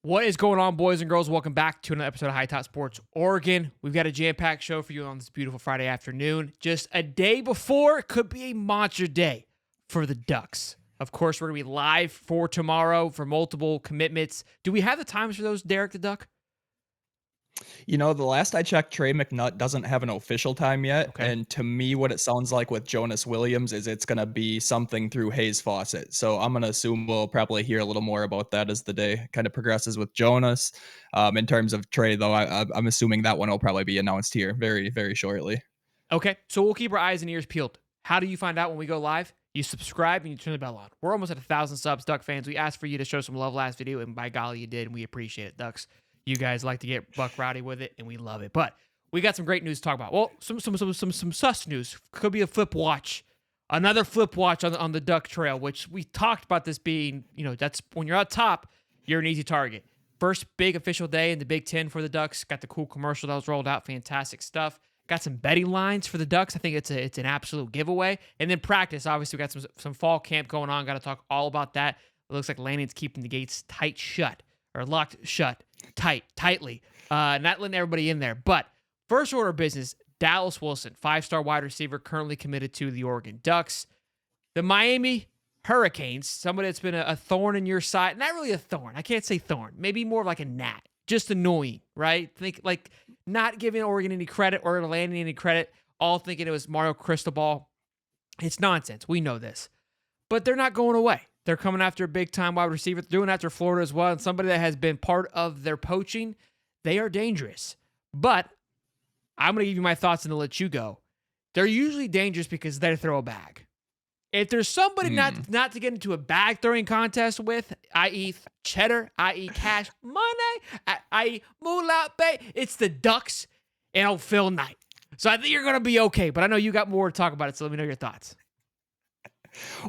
What is going on, boys and girls? Welcome back to another episode of High Top Sports Oregon. We've got a jam-packed show for you on this beautiful Friday afternoon. Just a day before, it could be a monster day for the Ducks. Of course, we're going to be live for tomorrow for multiple commitments. Do we have the times for those, Derek the Duck? You know, the last I checked, Trey McNutt doesn't have an official time yet, Okay. and to me, what it sounds like with Jonas Williams is it's gonna be something through Hayes Fawcett. So I'm gonna assume we'll probably hear a little more about that as the day kind of progresses with Jonas. In terms of Trey, though, I'm assuming that one will probably be announced here very, very shortly. Okay, so we'll keep our eyes and ears peeled. How do you find out when we go live? You subscribe and you turn the bell on. We're almost at 1,000 subs, Duck fans. We asked for you to show some love last video, and by golly, you did, and we appreciate it, Ducks. You guys like to get buck rowdy with it, and we love it. But we got some great news to talk about. Well, some sus news. Could be a flip watch, another flip watch on the Duck Trail, which we talked about this being. That's when you're out top, you're an easy target. First big official day in the Big 10 for the Ducks. Got the cool commercial that was rolled out. Fantastic stuff. Got some betting lines for the Ducks. I think it's an absolute giveaway. And then practice. Obviously, we got some fall camp going on. Got to talk all about that. It looks like Lanning's keeping the gates tight shut, or locked shut, tightly. Not letting everybody in there. But first order of business, Dallas Wilson, 5-star wide receiver, currently committed to the Oregon Ducks. The Miami Hurricanes, somebody that's been a thorn in your side. Not really a thorn. I can't say thorn. Maybe more like a gnat. Just annoying, right? Think like not giving Oregon any credit or landing any credit, all thinking it was Mario Cristobal. It's nonsense. We know this. But they're not going away. They're coming after a big-time wide receiver. They're doing after Florida as well, and somebody that has been part of their poaching. They are dangerous. But I'm going to give you my thoughts and then let you go. They're usually dangerous because they throw a bag. If there's somebody not to get into a bag-throwing contest with, i.e. cheddar, i.e. cash money, i.e. moolah bay, it's the Ducks and Phil Knight. So I think you're going to be okay, but I know you got more to talk about it, so let me know your thoughts.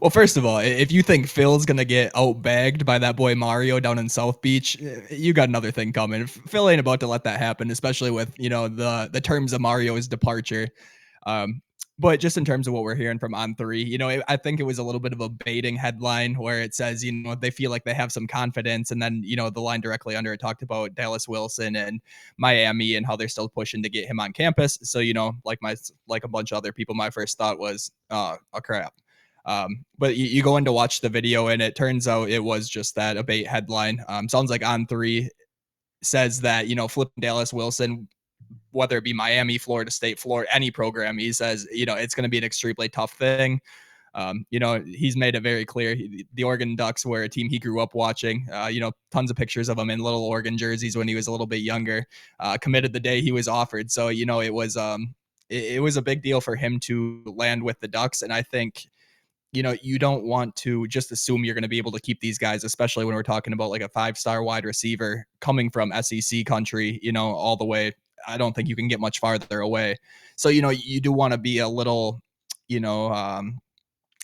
Well, first of all, if you think Phil's gonna get outbagged by that boy Mario down in South Beach, you got another thing coming. Phil ain't about to let that happen, especially with the terms of Mario's departure. But just in terms of what we're hearing from On3, I think it was a little bit of a baiting headline where it says, they feel like they have some confidence. And then, the line directly under it talked about Dallas Wilson and Miami and how they're still pushing to get him on campus. So, like a bunch of other people, my first thought was, oh crap. But you go in to watch the video and it turns out it was just that, a bait headline. Sounds like On3 says that, flipping Dallas Wilson, whether it be Miami, Florida State, Florida, any program, he says, it's going to be an extremely tough thing. He's made it very clear. The Oregon Ducks were a team he grew up watching. Tons of pictures of him in little Oregon jerseys when he was a little bit younger, committed the day he was offered. So, it was a big deal for him to land with the Ducks. And I think, you don't want to just assume you're going to be able to keep these guys, especially when we're talking about like a 5-star wide receiver coming from SEC country, all the way. I don't think you can get much farther away. So, you do want to be a little,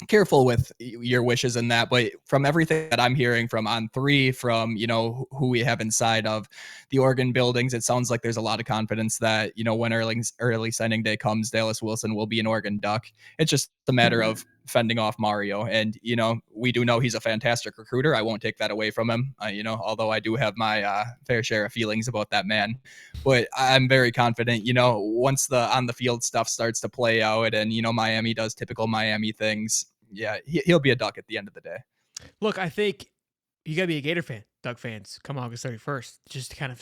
careful with your wishes in that. But from everything that I'm hearing from On3, from, who we have inside of the Oregon buildings, it sounds like there's a lot of confidence that, when early signing day comes, Dallas Wilson will be an Oregon Duck. It's just a matter of fending off Mario. And, we do know he's a fantastic recruiter. I won't take that away from him, although I do have my fair share of feelings about that man. But I'm very confident, once the on the field stuff starts to play out and, Miami does typical Miami things, yeah, he'll be a Duck at the end of the day. Look, I think you got to be a Gator fan, Duck fans. Come August 31st, just to kind of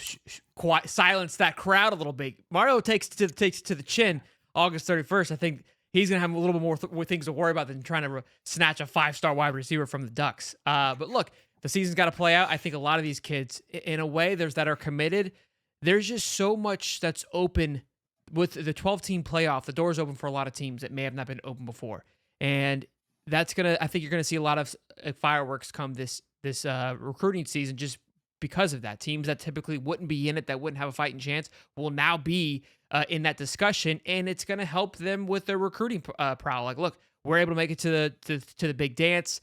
quiet, silence that crowd a little bit. Mario takes to the chin August 31st. I think he's going to have a little bit more things to worry about than trying to snatch a 5-star wide receiver from the Ducks. But look, the season's got to play out. I think a lot of these kids, in a way, that are committed. There's just so much that's open with the 12-team playoff. The door's open for a lot of teams that may have not been open before. And I think you're going to see a lot of fireworks come this recruiting season just because of that. Teams that typically wouldn't be in it, that wouldn't have a fighting chance, will now be in that discussion, and it's going to help them with their recruiting prowl. Like, look, we're able to make it to the big dance.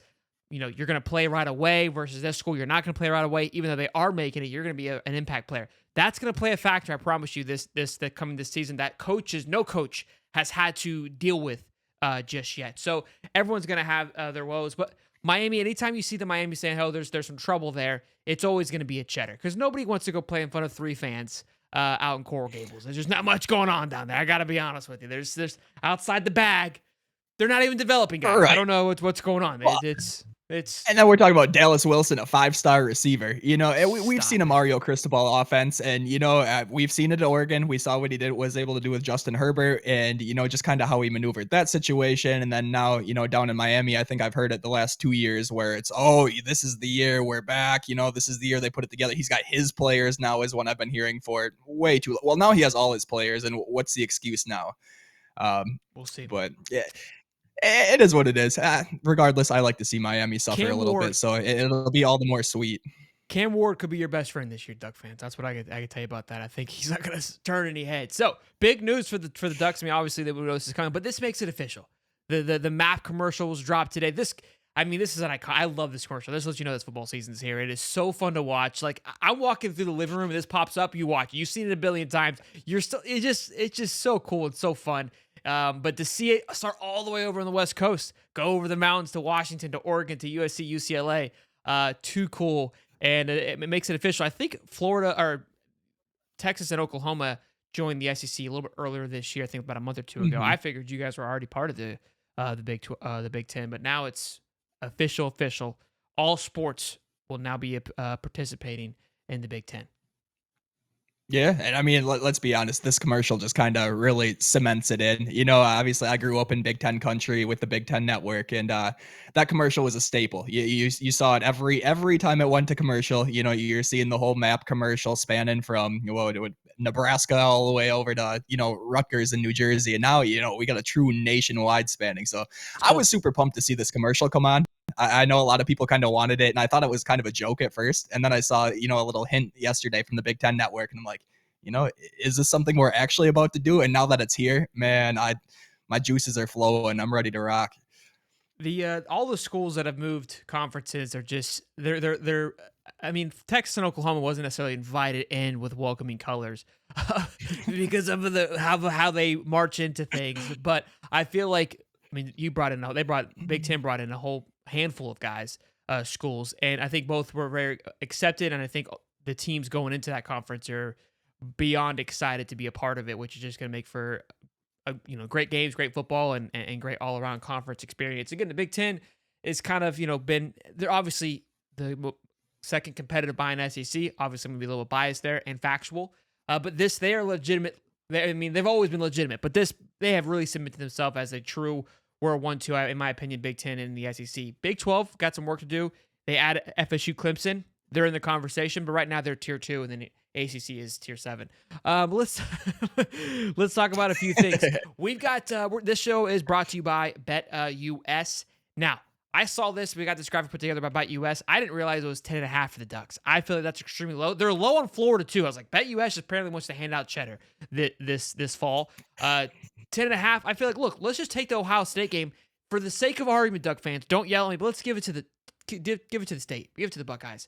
You're going to play right away versus this school. You're not going to play right away, even though they are making it. You're going to be an impact player. That's going to play a factor. I promise you. This coming this season that no coach has had to deal with just yet. So everyone's going to have their woes. But Miami, anytime you see the Miami saying, "Oh, there's some trouble there," it's always going to be a cheddar because nobody wants to go play in front of 3 fans out in Coral Gables. There's just not much going on down there. I got to be honest with you. There's outside the bag. They're not even developing guys. I Right. don't know what's going on. Well, It's and then we're talking about Dallas Wilson, a 5-star receiver. And we've seen stop a it. Mario Cristobal offense, and we've seen it at Oregon. We saw what he was able to do with Justin Herbert, and just kind of how he maneuvered that situation. And then now, down in Miami, I think I've heard it the last 2 years where it's, oh, this is the year we're back. This is the year they put it together. He's got his players now, is what I've been hearing for way too. Well, now he has all his players, and what's the excuse now? We'll see. But yeah, it is what it is. Regardless, I like to see Miami suffer a Cam little Ward bit, so it'll be all the more sweet. Cam Ward could be your best friend this year, Duck fans. That's what I could tell you about that. I think he's not going to turn any heads. So big news for the Ducks. I mean, obviously we know this is coming, but this makes it official. The map commercial was dropped today. This is an icon. I love this commercial. This lets you know this football season's here. It is so fun to watch. Like I'm walking through the living room and this pops up. You watch it. You've seen it a billion times. It's just so cool and so fun. But to see it start all the way over on the West Coast, go over the mountains to Washington, to Oregon, to USC, UCLA, too cool. And it makes it official. I think Florida or Texas and Oklahoma joined the SEC a little bit earlier this year. I think about a month or two ago. Mhm. I figured you guys were already part of the Big 10, but now it's official. All sports will now be participating in the Big 10. Yeah, and I mean, let's be honest, this commercial just kind of really cements it in. Obviously, I grew up in Big Ten country with the Big Ten network, and that commercial was a staple. You saw it every time it went to commercial. You're seeing the whole map commercial spanning from Nebraska all the way over to Rutgers in New Jersey, and now we got a true nationwide spanning. So It's I cool. was super pumped to see this commercial come on. I know a lot of people kind of wanted it, and I thought it was kind of a joke at first. And then I saw, a little hint yesterday from the Big Ten Network, and I'm like, is this something we're actually about to do? And now that it's here, man, my juices are flowing. I'm ready to rock. The all the schools that have moved conferences are just they're I mean, Texas and Oklahoma wasn't necessarily invited in with welcoming colors because of how they march into things. But I feel like, I mean, Big Ten brought in a whole handful of guys, schools, and I think both were very accepted. And I think the teams going into that conference are beyond excited to be a part of it, which is just going to make for great games, great football, and great all around conference experience. Again, the Big 10 is kind of been, they're obviously the second competitive behind SEC. Obviously, I'm gonna be a little biased there and factual, but they are legitimate. They've always been legitimate, but they have really cemented themselves as a true World 1-2, in my opinion. Big 10 and the SEC. Big 12 got some work to do. They add FSU, Clemson. They're in the conversation, but right now they're tier 2, and then ACC is tier 7. Let's let's talk about a few things. We've got this show is brought to you by Bet US. Now, I saw this. We got this graphic put together by Bet US. I didn't realize it was 10.5 for the Ducks. I feel like that's extremely low. They're low on Florida too. I was like, Bet US apparently wants to hand out cheddar this fall. 10.5. I feel like, look, let's just take the Ohio State game for the sake of argument, Duck fans. Don't yell at me, but let's give it to the state. Give it to the Buckeyes.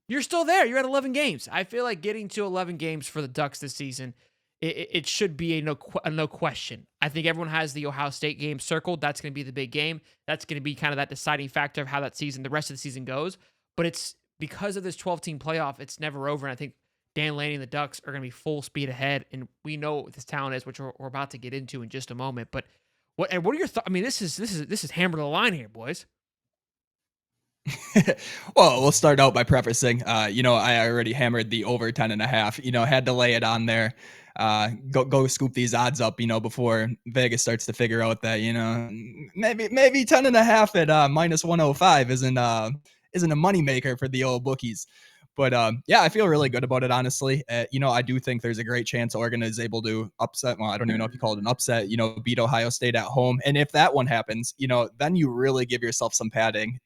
You're still there. You're at 11 games. I feel like getting to 11 games for the Ducks this season, it should be a no question. I think everyone has the Ohio State game circled. That's going to be the big game. That's going to be kind of that deciding factor of how the rest of the season goes. But it's because of this 12-team playoff, it's never over. And I think Dan Lanning and the Ducks are going to be full speed ahead. And we know what this talent is, which we're about to get into in just a moment. But what are your thoughts? I mean, this is hammer to the line here, boys. Well, we'll start out by prefacing, I already hammered the over 10.5, had to lay it on there, go scoop these odds up, before Vegas starts to figure out that, maybe 10.5 at minus 105 isn't a moneymaker for the old bookies. But yeah, I feel really good about it, honestly. I do think there's a great chance Oregon is able to upset. Well, I don't even know if you call it an upset, beat Ohio State at home. And if that one happens, then you really give yourself some padding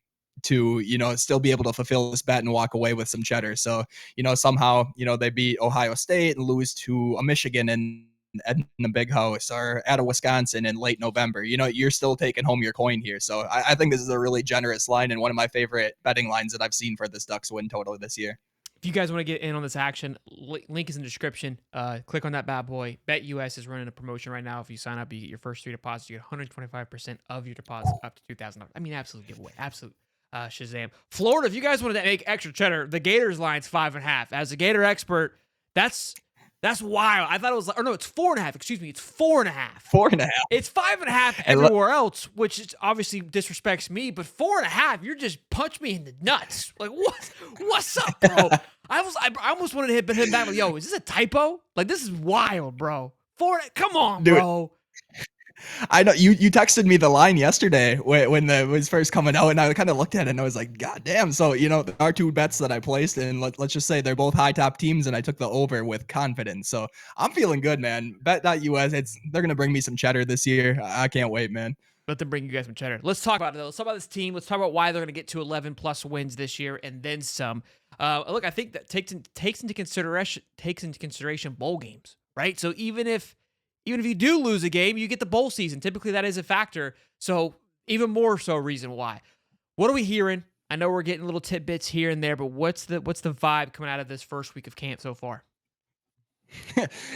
to still be able to fulfill this bet and walk away with some cheddar. So somehow they beat Ohio State and lose to a Michigan in the big house, or at a Wisconsin in late November. You're still taking home your coin here. So I think this is a really generous line and one of my favorite betting lines that I've seen for this Ducks win total this year. If you guys want to get in on this action, link is in the description. Click on that bad boy. Bet US is running a promotion right now. If you sign up, you get your first 3 deposits. You get 125% of your deposit up to $2,000. I mean, absolute giveaway. Absolute. Shazam. Florida, if you guys wanted to make extra cheddar, the Gators line's 5.5. As a Gator expert, that's wild. I thought it was like, or no, it's 4.5. Excuse me, it's 4.5. 4.5. It's 5.5 And everywhere else, which is obviously disrespects me, but 4.5, you're just punch me in the nuts. Like, what's up, bro? I almost wanted to hit him back, like, yo, is this a typo? Like, this is wild, bro. Come on, Dude, bro. I know you texted me the line yesterday when it was first coming out, and I kind of looked at it and I was like, God damn. So, there are two bets that I placed, and let's just say they're both high top teams, and I took the over with confidence. So I'm feeling good, man. Bet.us, they're going to bring me some cheddar this yeyear. I can't wait, man. Let them bring you guys some cheddar. Let's talk about it, though. Let's talk about this team. Let's talk about why they're going to get to 11 plus wins this year and then some. Look, I think that takes into consideration bowl games, right? So even if you do lose a game, you get the bowl season. Typically, that is a factor. So even more so reason why. What are we hearing? I know we're getting little tidbits here and there, but what's the vibe coming out of this first week of camp so far?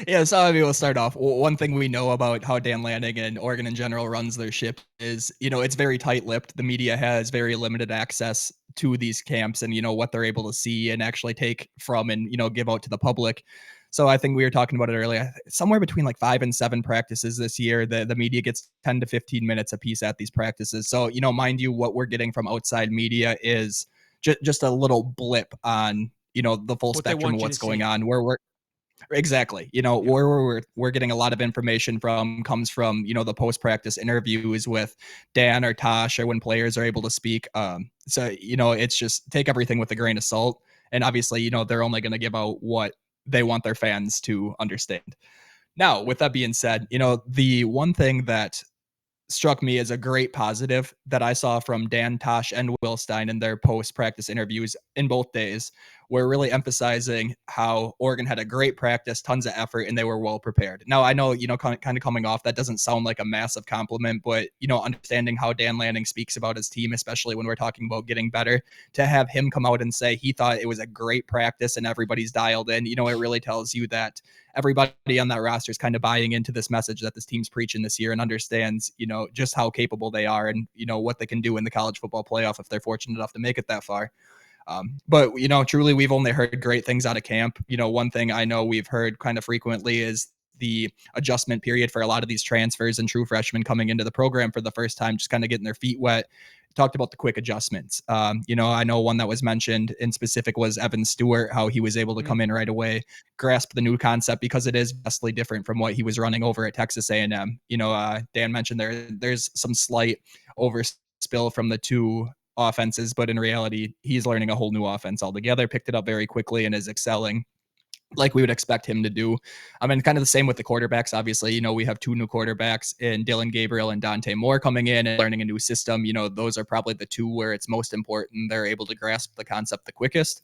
Yeah, so maybe we'll start off. One thing we know about how Dan Lanning and Oregon in general runs their ship is, it's very tight-lipped. The media has very limited access to these camps and, what they're able to see and actually take from and, give out to the public. So I think we were talking about it earlier, somewhere between like 5 and 7 practices this year. The media gets 10 to 15 minutes a piece at these practices. So, mind you, what we're getting from outside media is just a little blip on, the full spectrum of what's going on. Exactly. Where we're getting a lot of information from comes from, the post-practice interviews with Dan or Tosh or when players are able to speak. So, it's just take everything with a grain of salt. And obviously, they're only going to give out what they want their fans to understand. Now, with that being said, the one thing that struck me as a great positive that I saw from Dan, Tosh, and Will Stein in their post-practice interviews in both days were really emphasizing how Oregon had a great practice, tons of effort, and they were well prepared. Now, I know, kind of coming off, that doesn't sound like a massive compliment, but, understanding how Dan Lanning speaks about his team, especially when we're talking about getting better, to have him come out and say he thought it was a great practice and everybody's dialed in, it really tells you that everybody on that roster is kind of buying into this message that this team's preaching this year and understands, just how capable they are and, what they can do in the college football playoff if they're fortunate enough to make it that far. But, truly, we've only heard great things out of camp. One thing I know we've heard kind of frequently is the adjustment period for a lot of these transfers and true freshmen coming into the program for the first time, just kind of getting their feet wet. Talked about the quick adjustments. I know one that was mentioned in specific was Evan Stewart, how he was able to come in right away, grasp the new concept because it is vastly different from what he was running over at Texas A&M. Dan mentioned there's some slight overspill from the two offenses, but in reality, he's learning a whole new offense altogether, picked it up very quickly and is excelling like we would expect him to do. I mean, kind of the same with the quarterbacks. Obviously, we have 2 new quarterbacks in Dylan Gabriel and Dante Moore coming in and learning a new system. Those are probably the 2 where it's most important. They're able to grasp the concept the quickest.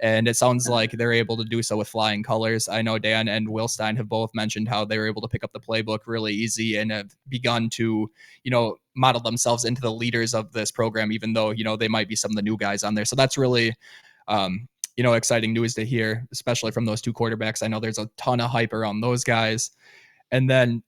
And it sounds like they're able to do so with flying colors. I know Dan and Will Stein have both mentioned how they were able to pick up the playbook really easy and have begun to, model themselves into the leaders of this program, even though, they might be some of the new guys on there. So that's really, exciting news to hear, especially from those 2 quarterbacks. I know there's a ton of hype around those guys. And then,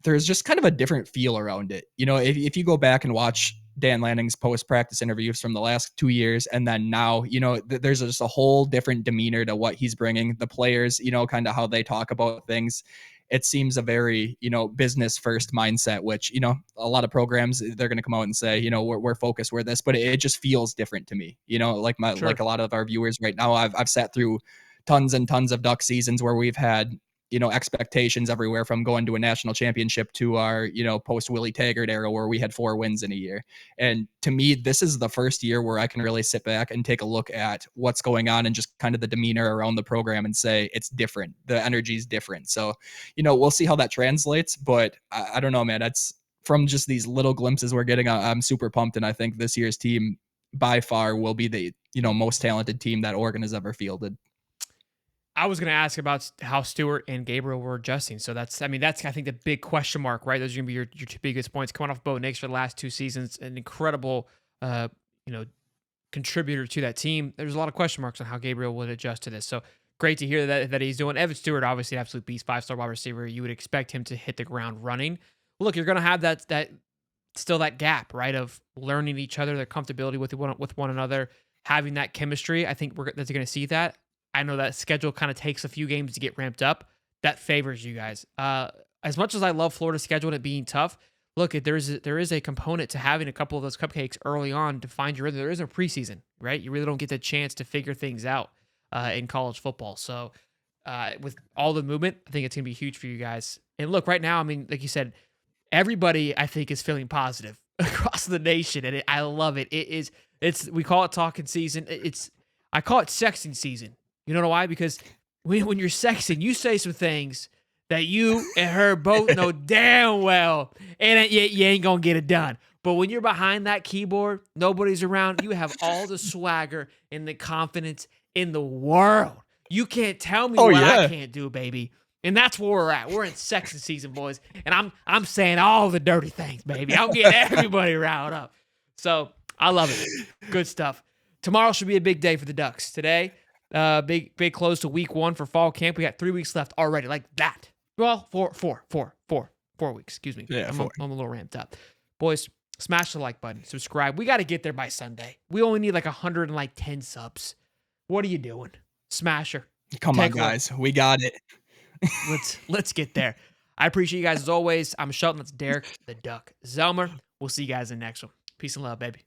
there's just kind of a different feel around it. If you go back and watch Dan Lanning's post-practice interviews from the last 2 years, and then now, there's just a whole different demeanor to what he's bringing. The players, kind of how they talk about things. It seems a very, business first mindset, which, a lot of programs, they're going to come out and say, we're focused, we're this, but it just feels different to me, like like a lot of our viewers right now. I've sat through tons and tons of Duck seasons where we've had, expectations everywhere from going to a national championship to our, post Willie Taggart era where we had 4 wins in a year. And to me, this is the first year where I can really sit back and take a look at what's going on and just kind of the demeanor around the program and say it's different. The energy is different. So, we'll see how that translates, but I don't know, man, that's from just these little glimpses we're getting. I'm super pumped. And I think this year's team by far will be the, most talented team that Oregon has ever fielded. I was going to ask about how Stewart and Gabriel were adjusting. So that's I think the big question mark, right? Those are going to be your 2 biggest points. Coming off Bo Nix for the last 2 seasons, an incredible, contributor to that team. There's a lot of question marks on how Gabriel would adjust to this. So great to hear that he's doing. Evan Stewart, obviously, absolute beast, 5-star wide receiver. You would expect him to hit the ground running. Look, you're going to have that still that gap, right, of learning each other, their comfortability with one another, having that chemistry. I think that's going to see that. I know that schedule kind of takes a few games to get ramped up. That favors you guys. As much as I love Florida's schedule and it being tough, look, there is a component to having a couple of those cupcakes early on to find your rhythm. There is a preseason, right? You really don't get the chance to figure things out in college football. So with all the movement, I think it's going to be huge for you guys. And look, right now, I mean, like you said, everybody I think is feeling positive across the nation, and I love it. We call it talking season. I call it sexing season. You know why? Because when you're sexing, you say some things that you and her both know damn well, and you ain't gonna get it done. But when you're behind that keyboard, nobody's around, you have all the swagger and the confidence in the world. You can't tell me what I can't do, baby. And that's where we're at. We're in sexy season, boys. And I'm saying all the dirty things, baby. I'm getting everybody riled up. So I love it. Good stuff. Tomorrow should be a big day for the Ducks. Today, big close to week 1 for fall camp. We got 3 weeks left already, like that. Well, 4 weeks. Excuse me. Yeah, 4. I'm a little ramped up. Boys, smash the like button. Subscribe. We got to get there by Sunday. We only need like 110 subs. What are you doing? Smasher. Come on, guys. We got it. Let's get there. I appreciate you guys as always. I'm Shelton. That's Derek the Duck Zelmer. We'll see you guys in the next one. Peace and love, baby.